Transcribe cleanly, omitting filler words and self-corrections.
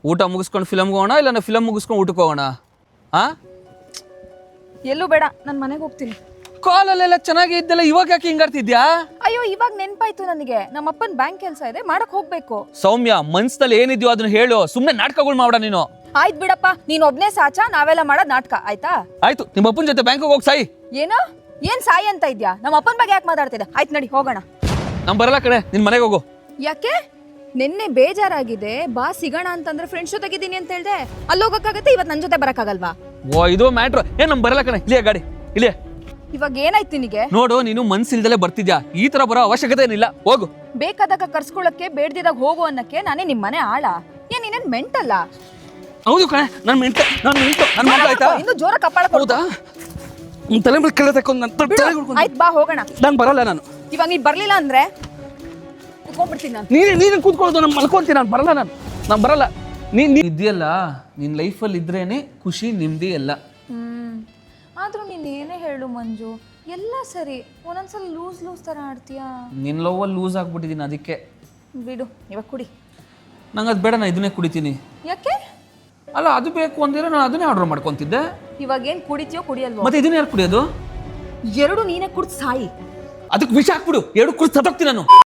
ಊಟ ಮುಗಿಸ್ಕೊಂಡು ಫಿಲಮ್ಗೆ ಹೋಗೋಣ ಇಲ್ಲ ಫಿಲಮ್ ಮುಗಿಸ್ಕೊಂಡು ಊಟಕ್ಕೆ ಹೋಗೋಣ? ಹಾಂ, ಎಲ್ಲೂ ಬೇಡ, ನಾನು ಮನೆಗೆ ಹೋಗ್ತೀನಿ. ಕಾಲಲ್ಲೆಲ್ಲ ಚೆನ್ನಾಗಿ ಇದ್ದಲ್ಲ, ಇವಾಗ ಯಾಕೆ ಹಿಂಗಾಡ್ತಿದ್ಯಾ? ಅಯ್ಯೋ, ಇವಾಗ ನೆನ್ಪಾಯ್ತು ನನಗೆ. ನಮ್ಮಪ್ಪನ ಬ್ಯಾಂಕ್ ಕೆಲಸ ಇದೆ, ಮಾಡಕ್ ಹೋಗ್ಬೇಕು. ಸೌಮ್ಯ, ಮನ್ಸಲ್ಲಿ ಏನಿದ್ಯೋ ಅದನ್ನ ಹೇಳು, ಸುಮ್ಮನೆ ನಾಟಕಗಳು ಮಾಡ ನೀನು. ಆಯ್ತು ಬಿಡಪ್ಪ, ನೀನ್ ಒಬ್ನೇ ಸಾಚಾ, ನಾವೆಲ್ಲ ಮಾಡೋದ್ ನಾಟಕ ಆಯ್ತಾ? ಆಯ್ತು, ನಿಮ್ಮ ಅಪ್ಪನ ಜೊತೆ ಬ್ಯಾಂಕಿಗೆ ಹೋಗಿ ಸಾಯಿ. ಏನೋ ಏನ್ ಸಾಯಿ ಅಂತ ಇದ್ಯಾ? ನಮ್ಮ ಅಪ್ಪನ ಬಗ್ಗೆ ಯಾಕೆ ಮಾತಾಡ್ತಿದ್ದೆ? ಆಯ್ತು ನಡಿ ಹೋಗೋಣ. ನಾನು ಬರಲ್ಲ ಕಡೆ, ನಿನ್ ಮನೆಗೆ ಹೋಗು. ಯಾಕೆ? ನಿನ್ನೆ ಬೇಜಾರಾಗಿದೆ, ಬಾ ಸಿಗೋಣ ಅಂತಂದ್ರೆ ಫ್ರೆಂಡ್ಸ್ ಜೊತೆಗಿದ್ದೀನಿ ಅಂತ ಹೇಳ್ದೆ. ಅಲ್ಲಿ ಹೋಗಕ್ಕಾಗತ್ತೆ, ಇವತ್ತು ನನ್ನ ಜೊತೆ ಬರಕ್ಕಾಗಲ್ವಾ? ಓ, ಇದು ಮ್ಯಾಟ್ರು. ನಮ್ ಬರಲ್ಲ ಕಣೆ, ಇಲ್ಲಿಯೇ ಗಾಡಿ ಇಲ್ಲಿಯೇ. ಇವಾಗ ಏನಾಯ್ತು ನಿನಗೆ? ನೋಡು, ನೀನು ಮನ್ಸಿಲ್ದಲೇ ಬರ್ತಿದ್ಯಾ, ಈ ತರ ಬರೋ ಅವಶ್ಯಕತೆ ಏನಿಲ್ಲ, ಹೋಗು. ಬೇಕಾದಾಗ ಕರ್ಸ್ಕೊಳಕ್ಕೆ, ಬೇಡ್ದಿದಾಗ ಹೋಗು ಅನ್ನಕ್ಕೆ ನಾನೇ ನಿಮ್ ಮನೆ ಆಳ? ಏನ್ ನೀನೇನ್ ಮೆಂಟಲ್ಲ? ಹೌದು ಕಣೆ, ನನ್ನ ಮೆಂಟು ನನ್ನ ಮಗ ಆಯ್ತಾ? ಇನ್ನು ಜೋರ ಕಪ್ಪಾಳ ಹೌದಾ? ನಿನ್ ತಲೆ ಮೇಲೆ ಕೆಳ ತಕೊಂಡು ಆಯ್ತು, ಬಾ ಹೋಗೋಣ. ನಾನು ಬರಲ್ಲ. ನಾನು ಇವಾಗ ನೀ ಬರ್ಲಿಲ್ಲ ಅಂದ್ರೆ ಕುತ್ಕೊಂಡ್ಬಿಡ್ತೀನಿ ನಾನು. ನೀನು ಕೂತ್ಕೊಳ್ಳೋದು, ನಾನು ಮಲ್ಕೊಂತೀನಿ. ನಾನು ಬರಲ್ಲ. ನಾನು ಬರಲ್ಲ. ನೀನು ಇದೆಯಲ್ಲ, ನಿನ್ನ ಲೈಫಲ್ಲಿ ಇದ್ರೇನೆ ಖುಷಿ, ನಿಮ್ಮದಿ ಎಲ್ಲ. ಆದ್ರೂ ನೀನ್ ಏನೇ ಹೇಳು ಮಂಜು, ಎಲ್ಲ ಸರಿ, ಒಂದೊಂದ್ಸಲ ಲೂಸ್ ತರ ಆಡ್ತೀಯಾ. ನಿನ್ನ ಲವ್ವಲ್ಲಿ ಲೂಸ್ ಆಗ್ಬಿಟ್ಟಿದ್ದೀನಿ, ಅದಕ್ಕೆ. ಬಿಡು, ಇವಾಗ ಕುಡಿ. ನಂಗೆ ಅದು ಬೇಡ, ನಾನು ಇದನ್ನೇ ಕುಡಿತೀನಿ. ಯಾಕೆ? ಅಲ್ಲ, ಅದು ಬೇಕು ಅಂದಿರೋ ನಾನು ಅದನ್ನೇ ಆರ್ಡರ್ ಮಾಡ್ಕೊತಿದ್ದೆ. ಇವಾಗ ಏನ್ ಕುಡಿತೀಯೋ ಕುಡಿಯಲ್ವೋ? ಮತ್ತೆ ಇದನ್ನ ಯಾರು ಕುಡಿಯೋದು? ಎರಡು ನೀನೇ ಕುಡ್ದು ಸಾಯಿ. ಅದಕ್ಕೆ ವಿಷ ಹಾಕ್ಬಿಡು, ಎರಡು ಕುಡಿದು ಸತ್ತೋಗ್ತೀನಿ ನಾನು.